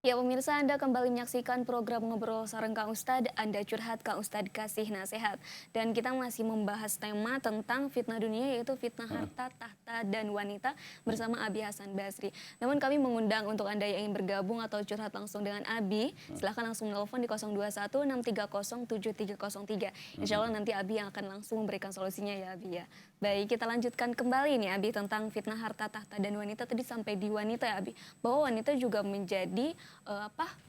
Ya pemirsa, Anda kembali menyaksikan program Ngobrol Sareng Kang Ustadz, Anda curhat Kang Ustadz kasih nasihat. Dan kita masih membahas tema tentang fitnah dunia, yaitu fitnah Mhm, harta, tahta, dan wanita bersama Abi Hasan Basri. Namun kami mengundang untuk Anda yang ingin bergabung atau curhat langsung dengan Abi, mhm, silahkan langsung menelpon di 021 630 7303. Insya mhm. Allah nanti Abi yang akan langsung memberikan solusinya ya Abi ya. Baik, kita lanjutkan kembali nih Abi tentang fitnah harta, tahta, dan wanita. Tadi sampai di wanita ya Abi, bahwa wanita juga menjadi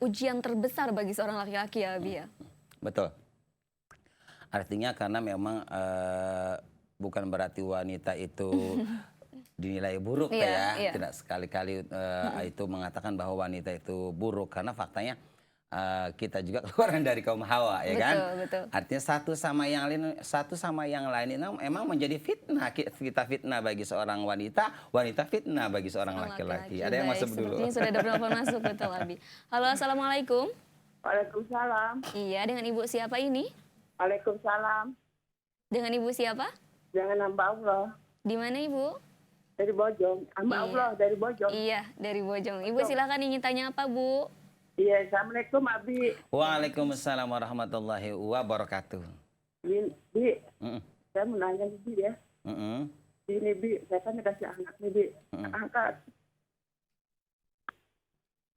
ujian terbesar bagi seorang laki-laki ya, Abi, ya? Betul. Artinya karena memang, bukan berarti wanita itu dinilai buruk Iya ya, iya, tidak sekali-kali, mhm, itu mengatakan bahwa wanita itu buruk, karena faktanya, kita juga keluaran dari kaum Hawa ya kan. betul betul, Artinya satu sama yang lain itu emang menjadi fitnah, kita fitnah bagi seorang wanita, wanita fitnah bagi seorang seorang laki-laki. laki-laki. Ada yang Baik, masuk dulu? sepertinya sudah ada penelpon masuk, betul, Abi. Halo, assalamualaikum. Waalaikumsalam. Iya, dengan Ibu siapa ini? Waalaikumsalam. Dengan Ibu siapa? Jangan hamba Allah Di mana Ibu? dari Bojong. Hamba Iya, Allah dari Bojong. iya, dari Bojong. Ibu Bojong. silakan ingin tanya apa, Bu? Iya, Assalamualaikum Abi. Waalaikumsalam warahmatullahi wabarakatuh. Bi, Mhm, saya mau nanya nih, Bi ya. mhm, Ini Bi, saya kan dikasih anak nih Bi. mhm. Angkat.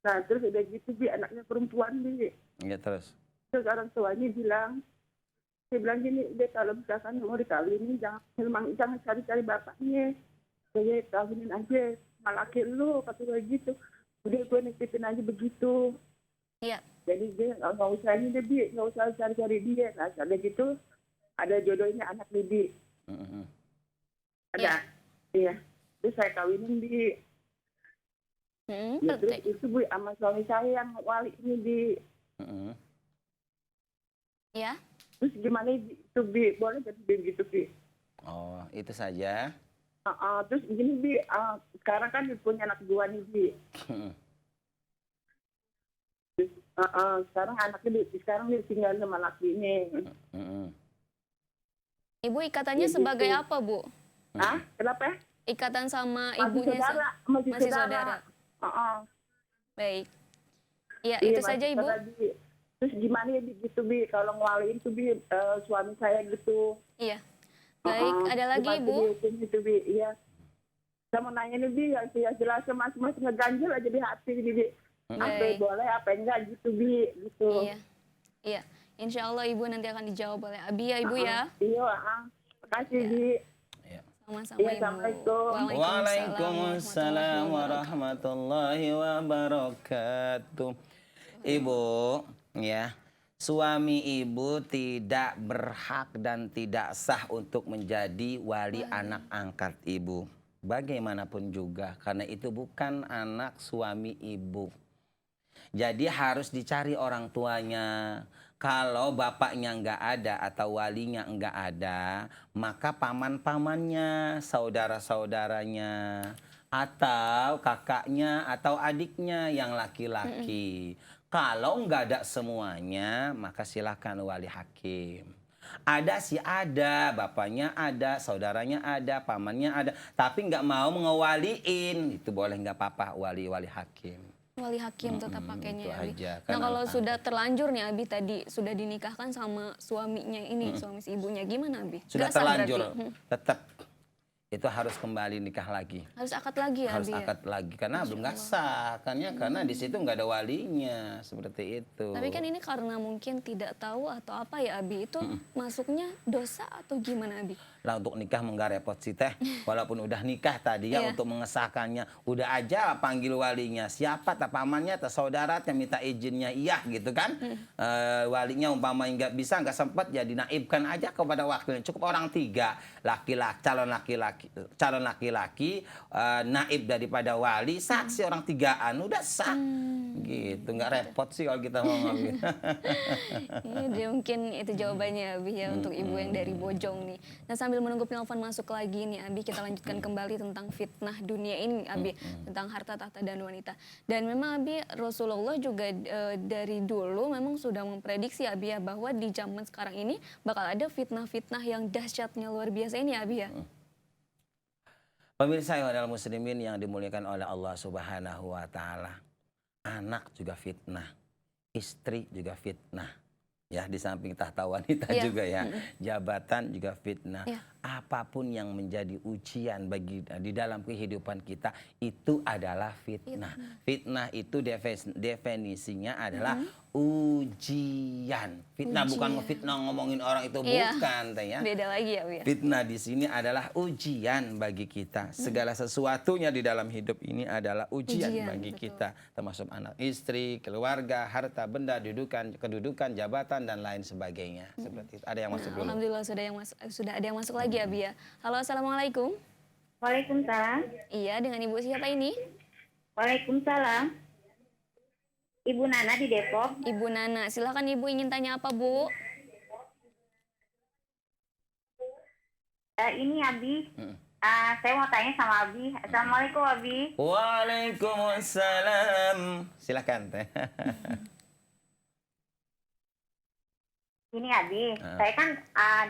Nah, terus udah gitu Bi, anaknya perempuan Bi. Iya terus. Terus orang tuanya bilang, dia bilang gini, dia kalau misalkan mau dikawinin, jangan cari-cari bapaknya. Dia kawinin aja sama laki lu, kata gue gitu. Udah gue nitipin aja begitu. Iya, Jadi dia nggak usah ini deh Bi, nggak usah cari-cari dia. Nah, ada gitu, ada jodohnya anak Bibi. Mhm, iya, Ada, iya. Terus saya kawinin Bi. Ya, terus penting. itu Bu, sama suami saya yang wali ini Bi. mhm. Ya, Terus gimana itu Bi, boleh jadi begitu Bi? Oh, itu saja? Terus gini Bi, sekarang kan punya anak dua nih Bi. Mhm, Terus, sekarang anaknya sekarang dia tinggal sama laki ini. mhm, Ibu ikatannya Ya sebagai gitu. apa, Bu? Ah, mhm. kenapa? Ikatan sama Masih ibunya saudara, masih masih saudara. saudara. Heeh. Baik. Iya, Iya itu saja, masih Ibu. saudara Bi. Terus gimana ya Bi, gitu Bi, kalau ngwaliin tuh Bi, suami saya gitu. Iya. Baik, ada lagi, Gimana Ibu? dihukum gitu Bi, iya. Saya mau nanya nih Bi, yang jelasnya masih ngeganjel aja di hati ini Bi. Apa Baik. boleh, apa enggak gitu Bi, gitu. Iya. Iya. Insya Allah Ibu nanti akan dijawab oleh Abi ya, Ibu ya. Iya, makasih Ya, Bi. Iya. sama-sama Iya, Ibu. Assalamualaikum. Waalaikumsalam warahmatullahi Waalaikumsalam wabarakatuh. warahmatullahi wabarakatuh. Ibu, ya, suami ibu tidak berhak dan tidak sah untuk menjadi wali Wali. anak angkat ibu. Bagaimanapun juga, karena itu bukan anak suami ibu. Jadi harus dicari orang tuanya. Kalau bapaknya nggak ada atau walinya nggak ada, maka paman-pamannya, saudara-saudaranya, atau kakaknya atau adiknya yang Mm-mm. laki-laki. Kalau nggak ada semuanya, maka silakan wali hakim. Ada sih ada, bapaknya ada, saudaranya ada, pamannya ada, tapi nggak mau ngewaliin, itu boleh nggak apa-apa wali-wali hakim. Wali hakim tetap pakainya Itu ya, Abi. aja Nah, kan kalau anak sudah angkat. terlanjur nih Abi tadi sudah dinikahkan sama suaminya ini, suami si ibunya gimana Abi? Sudah Gak sah terlanjur, berarti? tetap itu harus kembali nikah lagi. Harus akad lagi ya Harus Abi ya? akad lagi karena Masya belum nggak Allah. sah kan ya, karena di situ nggak ada walinya seperti Tapi itu. kan ini karena mungkin tidak tahu atau apa ya Abi, itu masuknya dosa atau gimana Abi? Lah untuk nikah nggak repot sih teh, walaupun udah nikah tadi ya, Iya. untuk mengesahkannya udah aja panggil walinya siapa, tak pamannya, tak saudara, yang minta izinnya iya gitu kan. Walinya umpamanya nggak bisa, nggak sempat, ya dinaibkan aja kepada wakilnya, cukup orang tiga, laki-laki, calon laki-laki, naib daripada wali, saksi orang tigaan, udah sah gitu, nggak Gitu. repot sih kalau kita mau ngambil. Iya, jadi mungkin itu jawabannya Abi ya untuk ibu yang dari Bojong nih. Nah, sambil menunggu penelpon masuk lagi nih Abi, kita lanjutkan kembali tentang fitnah dunia ini Abi, tentang harta, tahta, dan wanita. Dan memang Abi, Rasulullah juga dari dulu memang sudah memprediksi Abi ya, bahwa di zaman sekarang ini bakal ada fitnah-fitnah yang dahsyatnya luar biasa ini Abi ya. Pemirsa yang muslimin yang dimuliakan oleh Allah Subhanahu wa taala. anak juga fitnah, istri juga fitnah. Ya, di samping tahta wanita Iya. juga ya, jabatan juga fitnah. Iya. Apapun yang menjadi ujian di dalam kehidupan kita itu adalah fitnah. Fitnah itu definisinya adalah ujian. Fitnah bukan Ujian. fitnah ngomongin orang itu, Iya. bukan, Teh ya. Beda lagi ya, Bu ya. Fitnah di sini adalah ujian bagi kita. Segala sesuatunya di dalam hidup ini adalah ujian Ujian, bagi betul. kita, termasuk anak, istri, keluarga, harta benda, kedudukan, jabatan dan lain sebagainya. Seperti itu. Ada yang masuk Nah, dulu. alhamdulillah sudah ada yang masuk lagi Abi ya. Halo, assalamualaikum. Waalaikumsalam. Iya, dengan ibu siapa ini? Waalaikumsalam. Ibu Nana di Depok. Ibu Nana. Silakan ibu, ingin tanya apa Bu? Ini Abi. Saya mau tanya sama Abi. Assalamualaikum Abi. Waalaikumsalam. Silakan, Teh. Ini Abi. Saya kan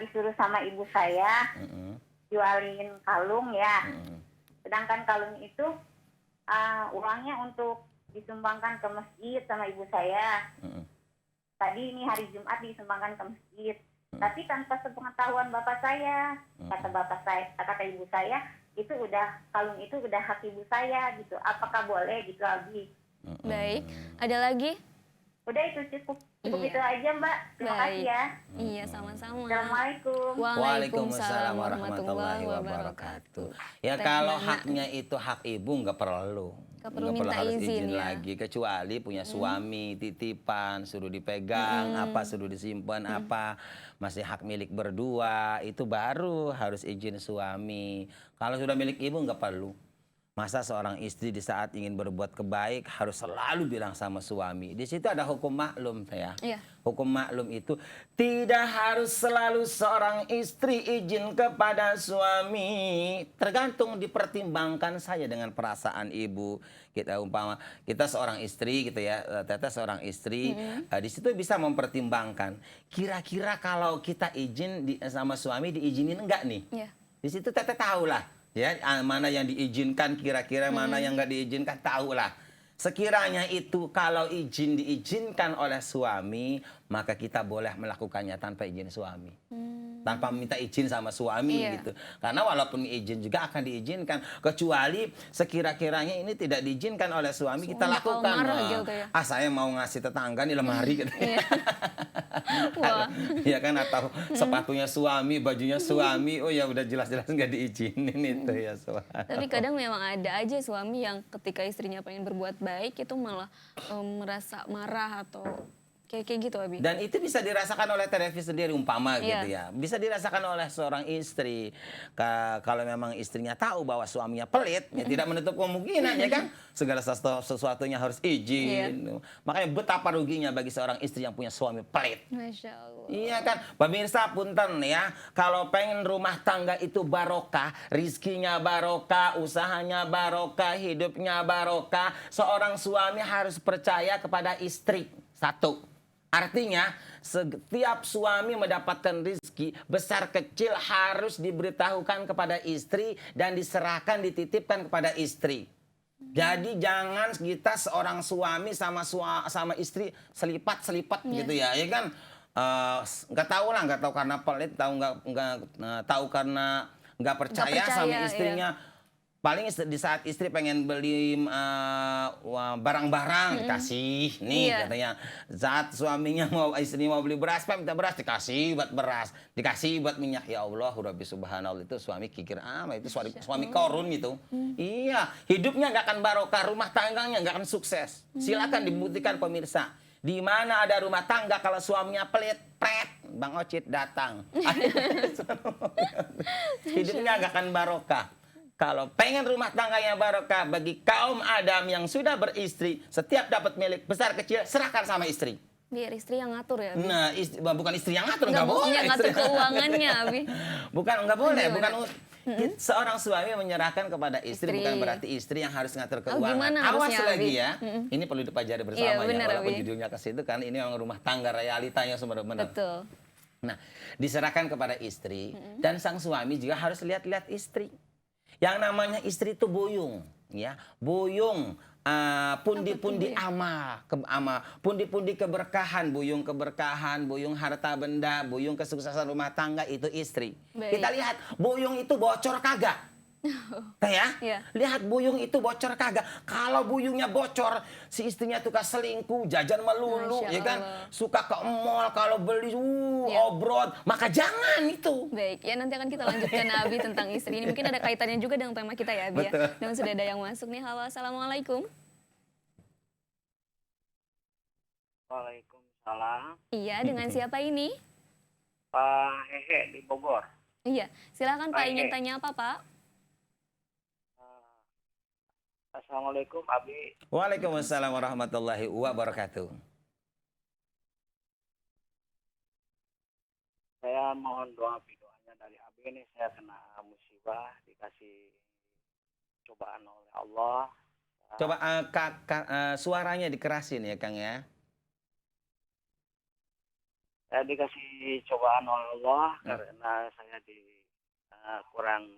disuruh sama ibu saya jualin kalung ya. Sedangkan kalung itu uangnya untuk disumbangkan ke masjid sama ibu saya. Tadi ini hari Jumat disumbangkan ke masjid. Tapi tanpa sepengetahuan bapak saya, kata ibu saya, itu udah kalung itu udah hak ibu saya gitu. Apakah boleh gitu Abi? Baik. Ada lagi? Udah itu cukup Iya. itu aja Mbak. Terima kasih Baik. ya. Iya, sama-sama. Assalamualaikum. Waalaikumsalam warahmatullahi wabarakatuh. Ya Teh kalau Nana. haknya itu hak ibu nggak perlu. Nggak perlu Nggak minta harus izin ya. lagi, kecuali punya suami titipan, suruh dipegang, apa suruh disimpan, apa masih hak milik berdua, itu baru harus izin suami. Kalau sudah milik ibu nggak perlu. Masa seorang istri di saat ingin berbuat kebaik harus selalu bilang sama suami. Di situ ada hukum maklum, saya. Iya. Hukum maklum itu tidak harus selalu seorang istri izin kepada suami. Tergantung, dipertimbangkan saja dengan perasaan ibu. Kita umpama kita seorang istri gitu ya, Teteh seorang istri, di situ bisa mempertimbangkan. Kira-kira kalau kita izin sama suami diizinin enggak nih? Iya. Di situ Teteh tahu lah. Ya, mana yang diizinkan, kira-kira mana yang nggak diizinkan, tahulah. Sekiranya itu kalau diizinkan oleh suami, maka kita boleh melakukannya tanpa izin suami. Tanpa minta izin sama suami Iya. gitu. Karena walaupun izin juga akan diizinkan. Kecuali sekira-kiranya ini tidak diizinkan oleh suami, kita Suami bakal lakukan. marah Nah, gitu ya. saya mau ngasih tetangga nih lemari gitu. Iya. Wah. Ya kan, atau sepatunya suami, bajunya suami, oh ya udah jelas-jelas nggak diizinin itu ya suami. Tapi kadang memang ada aja suami yang ketika istrinya pengen berbuat baik itu malah merasa marah atau kayak gitu Abi. Dan itu bisa dirasakan oleh televisi sendiri umpama Iya. gitu ya. Bisa dirasakan oleh seorang istri. Kalau memang istrinya tahu bahwa suaminya pelit, ya tidak menutup kemungkinan ya kan. Segala sesuatunya harus izin. Makanya betapa ruginya bagi seorang istri yang punya suami pelit. Masya Allah. Iya kan, pemirsa punten ya, kalau pengen rumah tangga itu barokah, rizkinya barokah, usahanya barokah, hidupnya barokah, seorang suami harus percaya kepada istri. Satu, artinya setiap suami mendapatkan rizki besar kecil harus diberitahukan kepada istri dan diserahkan, dititipkan kepada istri. Jadi jangan kita seorang suami sama istri selipat gitu ya kan. Nggak tahu karena pelit, tahu karena nggak percaya sama percaya, istrinya. Paling di saat istri pengen beli barang-barang dikasih nih katanya. Saat suaminya istri mau beli beras, minta beras, dikasih buat beras, dikasih buat minyak. Ya Allah, Rabbi subhanallah, itu suami kikir itu suami korun gitu. Iya, hidupnya nggak akan barokah, rumah tangganya nggak akan sukses. Silakan dibuktikan pemirsa. Di mana ada rumah tangga kalau suaminya pelit, Bang Ocit datang. Hidupnya nggak akan barokah. Kalau pengen rumah tangganya barokah, bagi kaum Adam yang sudah beristri, setiap dapat milik besar kecil serahkan sama istri. Biar istri yang ngatur ya Abi. Nah, bukan istri yang ngatur, Nggak nggak boleh. maksudnya ngatur keuangannya Abi. Bukan, nggak boleh. Gimana? Seorang suami menyerahkan kepada istri, Istri. bukan berarti istri yang harus ngatur Oh, keuangan. gimana Awas harusnya, lagi Abi? ya. Ini perlu dipelajari bersama Iya, ya. benar, Walaupun Abi. judulnya ke situ kan, ini memang rumah tangga realitanya benar-benar. Betul. Nah, diserahkan kepada istri dan sang suami juga harus lihat-lihat istri. Yang namanya istri itu buyung, ya. Buyung pundi-pundi Apa tuh, amal, pundi-pundi keberkahan, buyung harta benda, buyung kesuksesan rumah tangga itu istri. Baik. Kita lihat buyung itu bocor kagak? Ya, Iya. lihat buyung itu bocor kagak? Kalau buyungnya bocor, si istrinya tuh selingkuh, jajan melulu, Masya ya kan? Allah. Suka ke mall kalau beli Iya. obrol, maka jangan itu. Baik, ya nanti akan kita lanjutkan Abi tentang istri ini. Mungkin ada kaitannya juga dengan tema kita ya Abi ya. Betul. Dan sudah ada yang masuk nih. Halo, Assalamualaikum. Waalaikumsalam. Iya, dengan siapa ini? Pak Hehe di Bogor. Iya, silakan Pak, Baik. ingin tanya apa Pak? Assalamualaikum Abi. Waalaikumsalam warahmatullahi wabarakatuh. Saya mohon doanya dari Abi ini. Saya kena musibah, dikasih cobaan oleh Allah. Coba suaranya dikerasin ya Kang ya. Saya dikasih cobaan oleh Allah karena saya kurang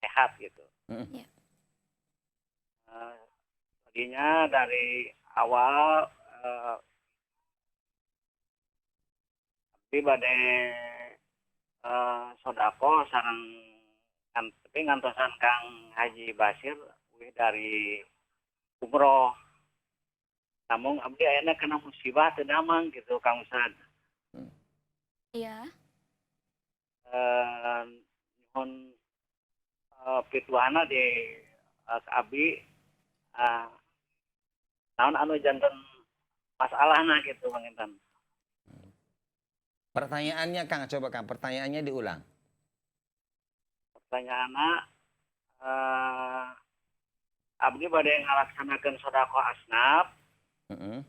sehat gitu. Iya. Tadinya dari awal Abi bade sodako sareng tapi ngantosan Kang Haji Basir wih dari umroh. Namun Abdi ayeuna kena musibah teu damang gitu Kang Ustad. Iya. Nyuhun pituana di Abi naon anu janten masalahna gitu Bang Intan. Pertanyaannya Kang, coba Kang, pertanyaannya diulang. Pertanyaanna Abdi bade ngalaksanakeun sedekah asnaf, Heeh.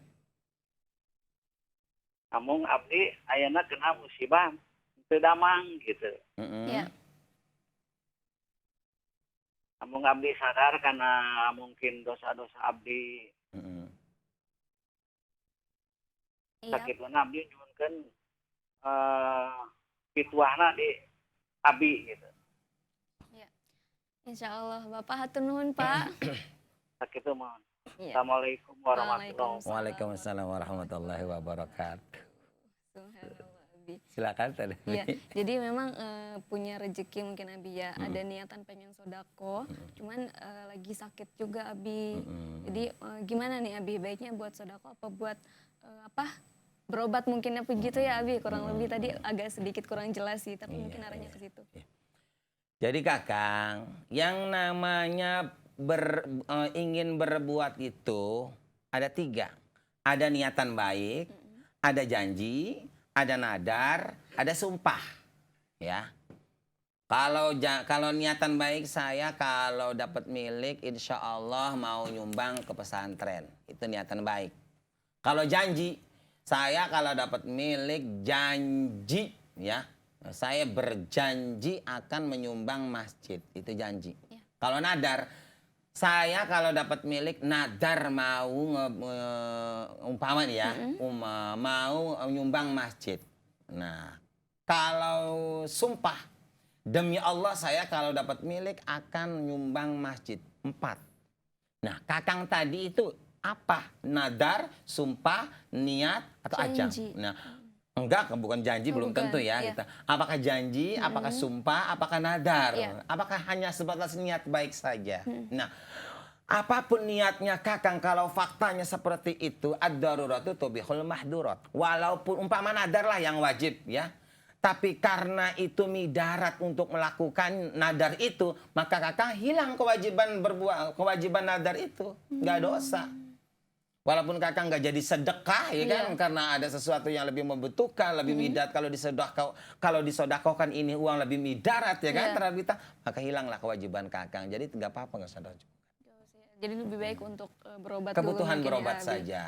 namun Abdi ayeuna kena musibah teu damang gitu. Iya. Namun Abdi sadar karena mungkin dosa-dosa Abdi Iya. sakitun Abdi nyuhunkeun pituahna di Abi gitu. Insya Allah, Bapak hatur nuhun Pak. Sakitu mohon. Iya. Assalamualaikum warahmatullahi Waalaikumsalam warahmatullahi wabarakatuh. Subhanallah, Abi. Silakan Teh Devi. Iya, jadi memang punya rezeki mungkin Abi ya, ada niatan pengen sodako, cuman lagi sakit juga Abi. Jadi gimana nih Abi, baiknya buat sodako apa buat berobat mungkin apa gitu ya Abi, kurang lebih tadi agak sedikit kurang jelas sih, tapi mungkin arahnya ke situ. Jadi Kakang, yang namanya ingin berbuat itu ada 3. Ada niatan baik, ada janji, ada nadar, ada sumpah. Ya. Kalau niatan baik saya kalau dapat milik insya Allah mau nyumbang ke pesantren. Itu niatan baik. Kalau janji, saya kalau dapat milik janji ya. Saya berjanji akan menyumbang masjid. Itu janji. Ya. Kalau nadar, saya kalau dapat milik nadar mau umpama nih ya, mau nyumbang masjid. Nah, kalau sumpah demi Allah saya kalau dapat milik akan nyumbang masjid. 4. Nah, Kakang tadi itu apa? Nadar, sumpah, niat atau ajang? Janji. Nah, enggak, bukan janji, belum bukan. tentu ya. Iya. Gitu. Apakah janji, apakah sumpah, apakah nadar? Iya. Apakah hanya sebatas niat baik saja? Nah, apapun niatnya Kakang, kalau faktanya seperti itu, ad-daruratu tubihul mahdurat. Walaupun umpama nadar lah yang wajib ya. Tapi karena itu midarat untuk melakukan nadar itu, maka Kakang hilang kewajiban nadar itu. Nggak dosa. Walaupun Kakang nggak jadi sedekah ya kan, karena ada sesuatu yang lebih membutuhkan, lebih midat. Kalau disodakokan ini uang lebih midarat ya kan terhadap kita, maka hilanglah kewajiban Kakang. Jadi nggak apa-apa, nggak sadar. Jadi lebih baik untuk berobat Kebutuhan dulu mungkin berobat ya, Abi. saja.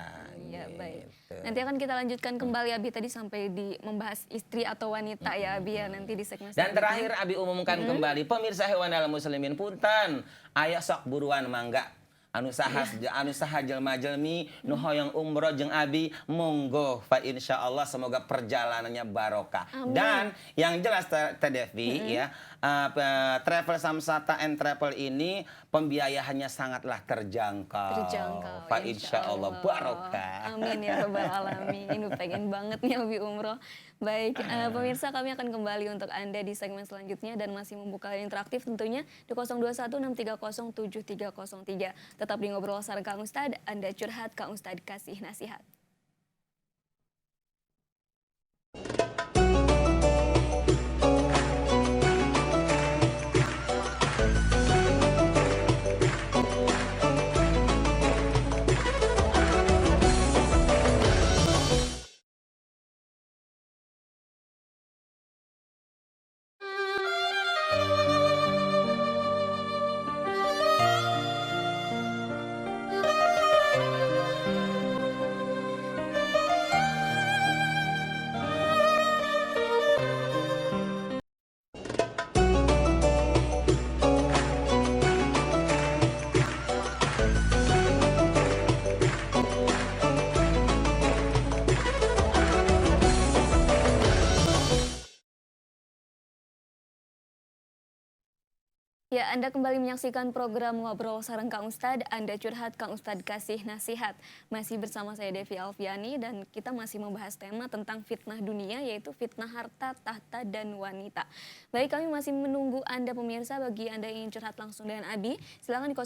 Iya, baik. Gitu. Nanti akan kita lanjutkan kembali Abi tadi sampai di membahas istri atau wanita ya Abi ya, nanti di segmen Dan selanjutnya. terakhir Abi umumkan kembali pemirsa hewan dalam muslimin punten, aya sok buruan mangga. Anu saha jelma-jelmi nu hoyong umroh jeung Abi monggo fa insyaallah semoga perjalanannya barokah. Amin. Dan yang jelas Teh Devi ya, Travel Samsata and Travel ini pembiayaannya sangatlah terjangkau. Terjangkau, Pak insya Allah barokah. Amin ya rabbal alamin. Pengen banget nih Abi umroh. Baik, pemirsa, kami akan kembali untuk Anda di segmen selanjutnya dan masih membuka line interaktif tentunya di 0216307303. Tetap di Ngobrol Sareng Kang Ustad, Anda curhat, Kang Ustad kasih nasihat. Ya, Anda kembali menyaksikan program Ngobrol Sareng Kang Ustad, Anda curhat, Kang Ustad kasih nasihat. Masih bersama saya Devi Alfiani dan kita masih membahas tema tentang fitnah dunia, yaitu fitnah harta, tahta, dan wanita. Baik, kami masih menunggu Anda pemirsa. Bagi Anda yang ingin curhat langsung dengan Abi, silakan di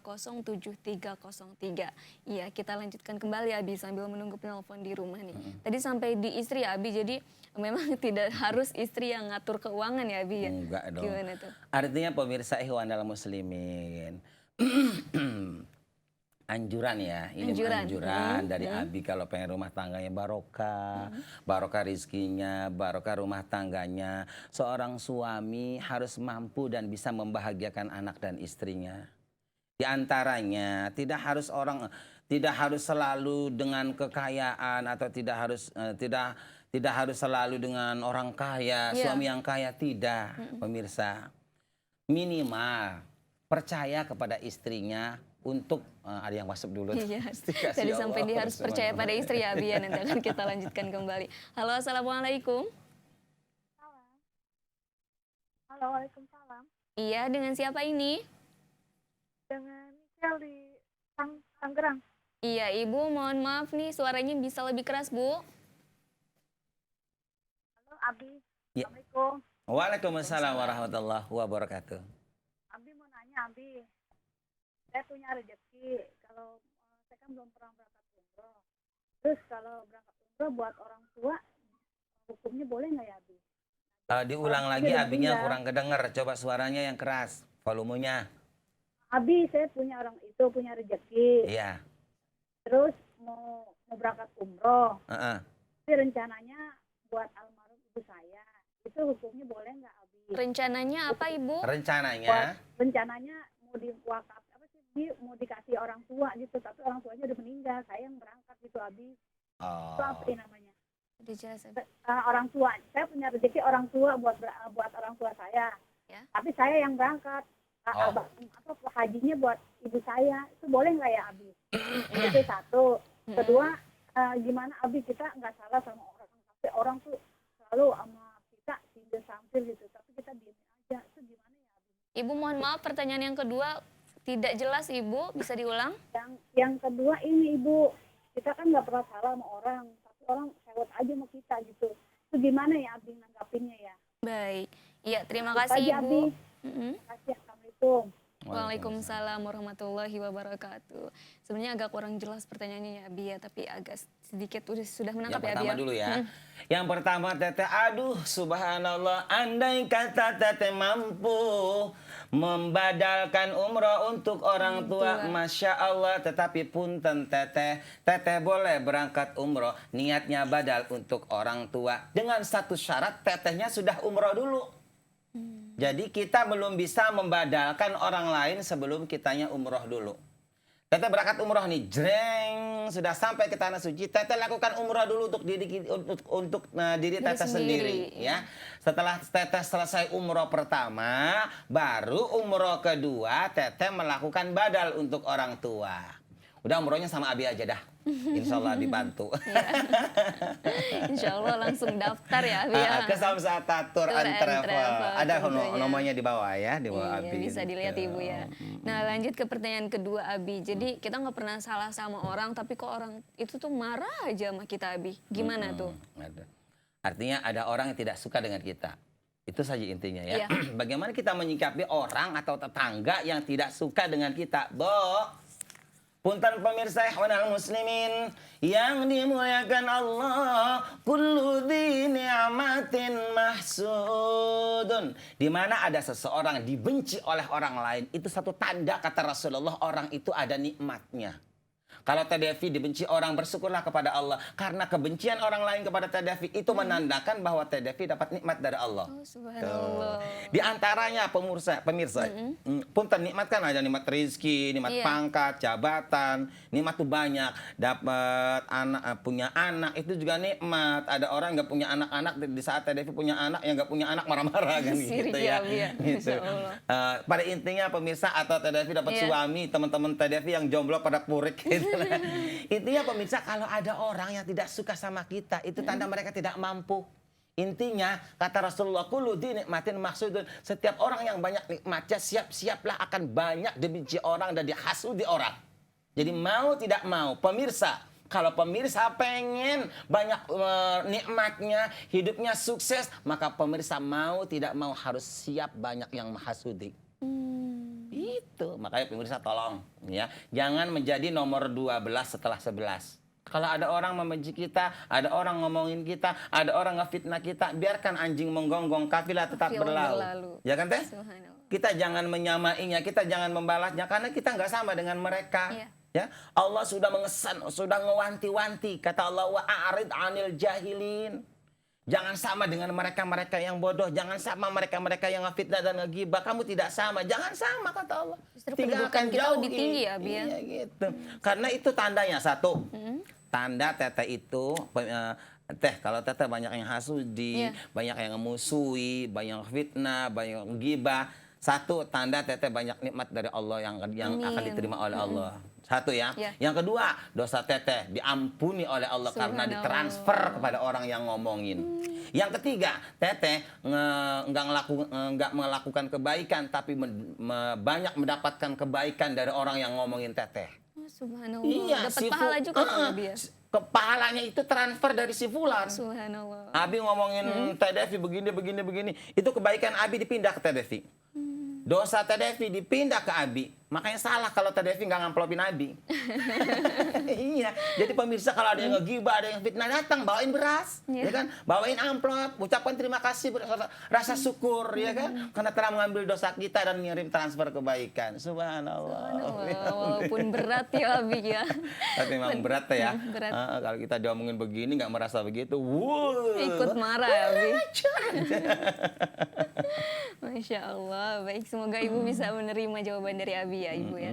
0216307303. Iya, kita lanjutkan kembali Abi sambil menunggu penelpon di rumah nih. Tadi sampai di istri ya Abi, jadi memang tidak harus istri yang ngatur keuangan ya Abi ya? Enggak dong. Gimana tuh? Artinya pemirsa ikhwan dalam muslimin. Anjuran ya, ini anjuran dari Abi kalau pengen rumah tangganya barokah, barokah rizkinya, barokah rumah tangganya. Seorang suami harus mampu dan bisa membahagiakan anak dan istrinya. Di antaranya tidak harus selalu dengan kekayaan atau tidak harus selalu dengan orang kaya, suami yang kaya, tidak, pemirsa. Minimal percaya kepada istrinya untuk ada yang WhatsApp dulu. Iya. Tadi sampai dia harus percaya pada istri ya Abi ya, nanti akan kita lanjutkan kembali. Halo, assalamualaikum. Halo, waalaikumsalam. Iya, dengan siapa ini? Dengan Michelle di Tangerang. Iya, Ibu, mohon maaf nih suaranya bisa lebih keras, Bu. Halo, Abi. Ya. Assalamualaikum. Waalaikumsalam warahmatullahi wabarakatuh. Abi mau nanya, Abi. Saya punya rezeki. Kalau saya kan belum pernah berangkat umroh. Terus kalau berangkat umroh buat orang tua, hukumnya boleh nggak ya, Abi? Diulang lagi, Abinya kurang kedenger. Coba suaranya yang keras, volumenya. Abi, saya punya rezeki. Iya. Terus mau berangkat umroh. Tapi rencananya buat almarhum ibu saya. Itu hukumnya boleh nggak, Abi? Rencananya apa, Ibu? Rencananya mau diwakaf mau dikasih orang tua gitu, tapi orang tuanya udah meninggal, saya yang berangkat gitu, Abi. Itu apa sih namanya? Dijelasin. Orang tua, saya punya rezeki orang tua buat orang tua saya, Ya. tapi saya yang berangkat. Hajinya buat ibu saya, itu boleh nggak ya, Abi? Itu satu. Kedua, gimana Abi, kita nggak salah sama orang, tapi orang tuh selalu sama kita singgah sampir gitu, tapi kita diem aja, itu gimana ya, Abi? Ibu, mohon maaf, pertanyaan yang kedua tidak jelas, Ibu, bisa diulang? Yang kedua ini, Ibu, kita kan nggak pernah salah sama orang, tapi orang sewot aja sama kita gitu. Itu gimana ya, Abi, nanggapinnya ya? Baik. Iya, terima Itu kasih, aja, Ibu. Abi. Kasih, Assalamualaikum. Waalaikumsalam warahmatullahi wabarakatuh. Sebenarnya agak kurang jelas pertanyaannya ya Abi ya, tapi agak sedikit sudah menangkap ya Abi. Yang pertama dulu ya. Yang pertama Teteh, aduh subhanallah, andai kata Teteh mampu membadalkan umroh untuk orang tua, Masya Allah, tetapi punten Teteh boleh berangkat umroh, niatnya badal untuk orang tua. Dengan satu syarat, Tetehnya sudah umroh dulu. Jadi kita belum bisa membadalkan orang lain sebelum kitanya umroh dulu. Teteh berangkat umroh nih, jreng, sudah sampai ke tanah suci. Teteh lakukan umroh dulu untuk diri Teteh sendiri, ya. Setelah Teteh selesai umroh pertama, baru umroh kedua Teteh melakukan badal untuk orang tua. Udah umrohnya sama Abi aja dah. Insya Allah dibantu. Insya Allah langsung daftar ya Abi ya. Ke Samsatatur Tour and and Travel. Travel Ada tentunya. nomornya di bawah ya, di bawah Iya, Abi. bisa dilihat Ibu ya. Nah lanjut ke pertanyaan kedua Abi. Jadi kita nggak pernah salah sama orang, tapi kok orang itu tuh marah aja sama kita Abi. Gimana tuh? Ada. Artinya ada orang yang tidak suka dengan kita. Itu saja intinya ya. Iya. Bagaimana kita menyikapi orang atau tetangga yang tidak suka dengan kita, Bo? Punten pemirsa ikhwanal muslimin yang dimuliakan Allah, kullu dzi ni'matin mahsudun. Di mana ada seseorang dibenci oleh orang lain, itu satu tanda kata Rasulullah orang itu ada nikmatnya. Kalau Teh Devi dibenci orang, bersyukurlah kepada Allah. Karena kebencian orang lain kepada Teh Devi itu menandakan bahwa Teh Devi dapat nikmat dari Allah. Oh subhanallah. Di antaranya pemirsa, punten nikmatkan aja nikmat rezeki, nikmat Iya. pangkat, jabatan, nikmat tuh banyak. Dapat anak, punya anak itu juga nikmat. Ada orang nggak punya anak-anak di saat Teh Devi punya anak, yang nggak punya anak marah-marah kan Sirik gitu ya, ya. Abi ya. Gitu. Masya Allah. Pada intinya pemirsa atau Teh Devi dapat Iya. suami, teman-teman Teh Devi yang jomblo pada purik gitu. Intinya pemirsa kalau ada orang yang tidak suka sama kita, itu tanda mereka tidak mampu. Intinya kata Rasulullah, kullu dzi nikmatin mahsudun. Setiap orang yang banyak nikmatnya siap-siaplah akan banyak dibenci orang dan dihasudi orang. Jadi mau tidak mau pemirsa, kalau pemirsa pengen banyak nikmatnya, hidupnya sukses, maka pemirsa mau tidak mau harus siap banyak yang menghasudi. Itu makanya pemirsa tolong ya, jangan menjadi nomor 12 setelah 11. Kalau ada orang membenci kita, ada orang ngomongin kita, ada orang ngefitnah kita, biarkan anjing menggonggong, kafilah tetap Kafilah berlalu. berlalu. Ya kan Teh? Subhanallah. Kita jangan menyamainya, kita jangan membalasnya karena kita nggak sama dengan mereka. Iya. Ya, Allah sudah mengesan, sudah ngewanti-wanti. Kata Allah, wa a'rid 'anil jahilin. Jangan sama dengan mereka-mereka yang bodoh. Jangan sama mereka-mereka yang ngefitnah dan ngegibah. Kamu tidak sama. Jangan sama kata Allah. Justru pendudukan kita lebih tinggi ya, Abi ya. Iya gitu. Karena itu tandanya satu. Tanda Teteh itu, Teh kalau Teteh banyak yang hasudi, Iya. banyak yang memusuhi, banyak fitnah, banyak yang gibah. Satu, tanda Teteh banyak nikmat dari Allah yang akan Amin. diterima oleh Allah. Satu ya. Ya. Yang kedua, dosa Teteh diampuni oleh Allah karena Subhanallah. ditransfer kepada orang yang ngomongin. Yang ketiga, Teteh nggak melakukan kebaikan tapi banyak mendapatkan kebaikan dari orang yang ngomongin Teteh. Oh, subhanallah. Iya, Dapat pahala juga kan Abi ya? Pahalanya itu transfer dari si Fulan. Subhanallah. Abi ngomongin Teh Devi begini. Itu kebaikan Abi dipindah ke Teh Devi. Dosa Teh Devi dipindah ke Abi. Makanya salah kalau Teh Devi nggak ngamplopin Abi. Iya. Jadi pemirsa kalau ada yang ngegibah, ada yang fitnah, datang bawain beras, ya kan? Bawain amplop, ucapkan terima kasih, rasa syukur, ya kan? Karena telah mengambil dosa kita dan mengirim transfer kebaikan. Subhanallah. Walaupun berat ya Abi ya. Tapi memang berat ya. Berat. Kalau kita diomongin begini nggak merasa begitu, wuh. Ikut marah ya Abi. Masya Allah. Baik, semoga Ibu bisa menerima jawaban dari Abi ya Ibu ya.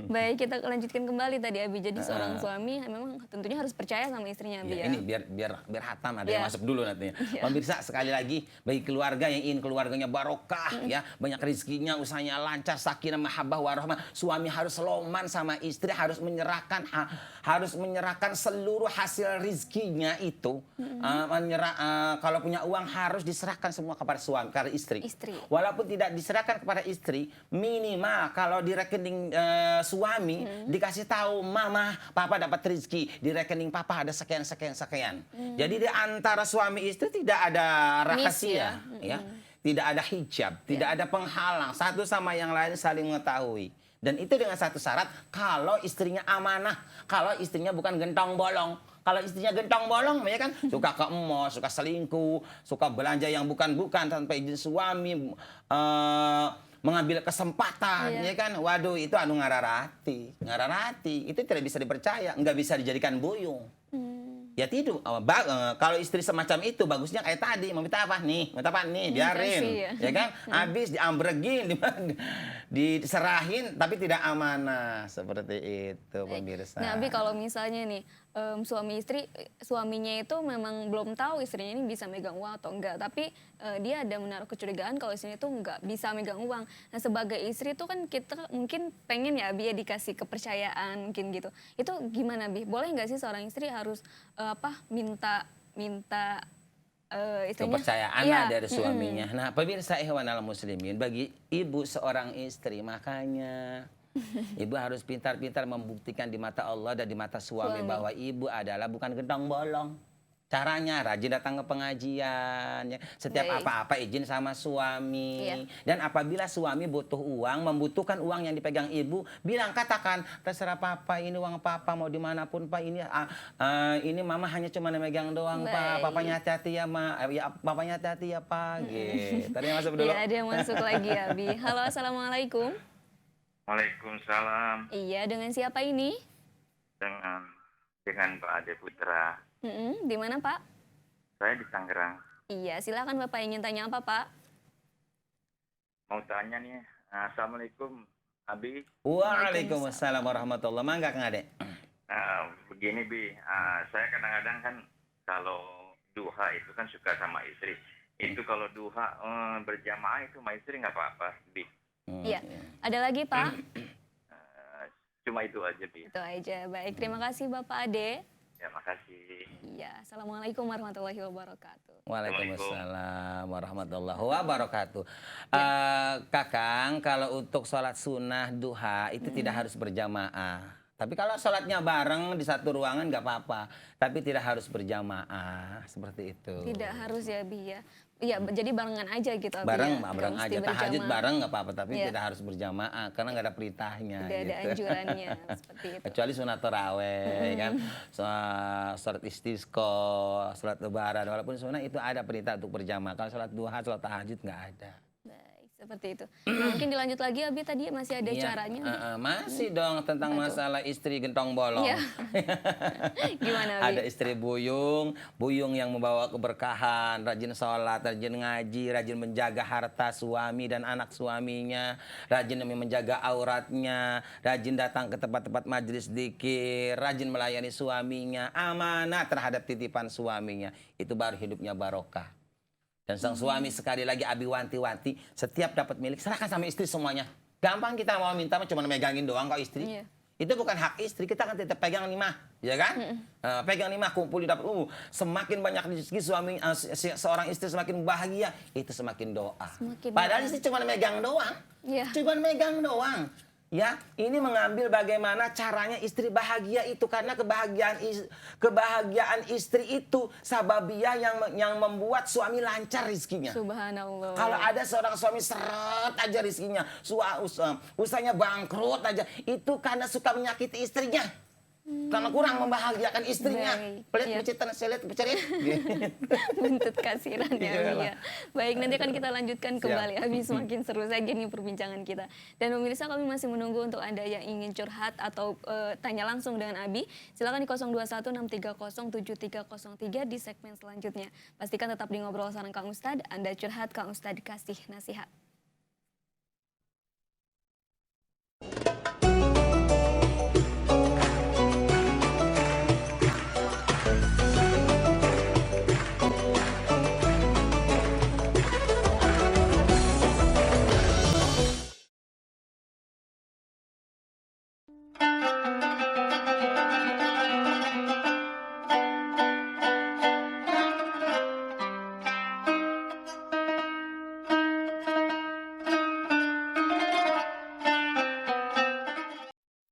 Baik, kita lanjutkan kembali tadi Abi. Jadi seorang suami memang tentunya harus percaya sama istrinya Abi Ya, ya. ini biar hatam ada Ya. yang masuk dulu nantinya. Pemirsa sekali lagi bagi keluarga yang ingin keluarganya barokah ya, banyak rezekinya, usahanya lancar, sakinah, mahabbah, warahmah. Suami harus loman sama istri, harus menyerahkan seluruh hasil rezekinya itu. Kalau punya uang harus diserahkan semua kepada suami, kepada istri. Walaupun tidak diserahkan kepada istri, minimal kalau di rekening suami dikasih tahu mama, papa dapat rezeki, di rekening papa ada sekian. Jadi di antara suami istri tidak ada rahasia, ya. Tidak ada hijab, tidak ada penghalang, satu sama yang lain saling mengetahui. Dan itu dengan satu syarat, kalau istrinya amanah, kalau istrinya bukan gentong bolong. Kalau istrinya gentong bolong, ya kan, suka ke emos, suka selingkuh, suka belanja yang bukan-bukan tanpa izin suami, mengambil kesempatan, ya kan, waduh itu ngararati, itu tidak bisa dipercaya, nggak bisa dijadikan buyung. Ya tidur. Kalau istri semacam itu bagusnya kayak tadi, mau minta apa nih? Minta apa nih? Biarin. Kasih Ya kan? Habis diambregin, diserahin tapi tidak amanah. Seperti itu pemirsa. Nah, Abi kalau misalnya nih suaminya itu memang belum tahu istrinya ini bisa megang uang atau enggak, tapi dia ada menaruh kecurigaan kalau istrinya itu enggak bisa megang uang. Nah, sebagai istri itu kan kita mungkin pengen ya Abi ya dikasih kepercayaan mungkin gitu. Itu gimana Abi? Boleh nggak sih seorang istri harus minta istilahnya Kepercayaan iya, dari suaminya. Nah, pemirsa ihwanal muslimin, bagi ibu seorang istri makanya ibu harus pintar-pintar membuktikan di mata Allah dan di mata suami bahwa ibu adalah bukan gentong bolong. Caranya rajin datang ke pengajian, ya. Setiap Baik. apa-apa izin sama suami. Iya. Dan apabila suami butuh uang, membutuhkan uang yang dipegang ibu, bilang katakan terserah papa, ini uang papa mau dimanapun pak, ini mama hanya cuma megang doang pak, Baik. papanya hati-hati ya ma, ya papanya hati-hati ya pak. Gitu. Tadi masuk dulu. Iya, ada yang masuk lagi Abi. Halo, assalamualaikum. Waalaikumsalam, Iya, dengan siapa ini? dengan Pak Ade Putra. Di mana Pak? Saya di Tangerang. Iya, silakan Bapak ingin tanya apa Pak? Mau tanya nih, Assalamualaikum, Abi. Waalaikumsalam warahmatullahi wabarakatuh. Mangga Kang Ade. Begini Bi, saya kadang-kadang kan kalau duha itu kan suka sama istri. Itu kalau duha berjamaah itu sama istri nggak apa-apa, Bi. Iya. Ada lagi Pak? Cuma itu aja, Bi. Itu aja. Baik, terima kasih Bapak Ade. Ya, makasih. Iya, assalamualaikum warahmatullahi wabarakatuh. Waalaikumsalam warahmatullahi wabarakatuh. Kakang, kalau untuk sholat sunnah duha itu tidak harus berjamaah. Tapi kalau sholatnya bareng di satu ruangan nggak apa-apa. Tapi tidak harus berjamaah seperti itu. Tidak harus ya Bi ya. Iya, jadi barengan aja gitu Abi Bareng, ya. bareng Nggak aja. mesti Tahajud berjamaah. bareng nggak apa-apa. Tapi Iya. tidak harus berjamaah karena nggak ada perintahnya. Tidak ada gitu. anjurannya seperti itu. Kecuali sunat taraweh kan, sholat istisqa, sholat lebaran, walaupun sunnah itu ada perintah untuk berjamaah. Kalau sholat duha, sholat tahajud nggak ada. Baik, seperti itu. Nah, mungkin dilanjut lagi Abi, tadi masih ada Iya, caranya. masih dong tentang masalah istri gentong bolong. Iya. Gimana Abi? Ada istri buyung yang membawa keberkahan, rajin sholat, rajin ngaji, rajin menjaga harta suami dan anak suaminya, rajin menjaga auratnya, rajin datang ke tempat-tempat majelis dzikir, rajin melayani suaminya, amanah terhadap titipan suaminya. Itu baru hidupnya barokah. Dan sang suami sekali lagi Abi wanti-wanti, setiap dapat milik serahkan sama istri semuanya. Gampang kita mau minta cuma megangin doang kok istri. Iya. Itu bukan hak istri, kita kan tetap pegang nih mah, ya kan? Pegang nih mah, kumpulin dapat. Semakin banyak rezeki suami, seorang istri semakin bahagia, itu semakin doa. Semakin Padahal doa. istri cuma megang doang, Iya. cuma megang doang. Ya, ini mengambil bagaimana caranya istri bahagia itu karena kebahagiaan istri itu sababiyah yang membuat suami lancar rizkinya. Subhanallah. Kalau ada seorang suami seret aja rizkinya, usahanya bangkrut aja, itu karena suka menyakiti istrinya. Karena kurang membahagiakan istrinya. Baik, Pelit, iya. pecitan, selet, pecarit. Buntut kasiran ya Iya. Abi ya. Baik, nanti akan kita lanjutkan kembali Abi, semakin seru saja nih perbincangan kita. Dan pemirsa, kami masih menunggu untuk Anda yang ingin curhat atau tanya langsung dengan Abi. Silakan di 0216307303 di segmen selanjutnya. Pastikan tetap di Ngobrol Sareng Kang Ustad, Anda curhat, Kang Ustad kasih nasihat.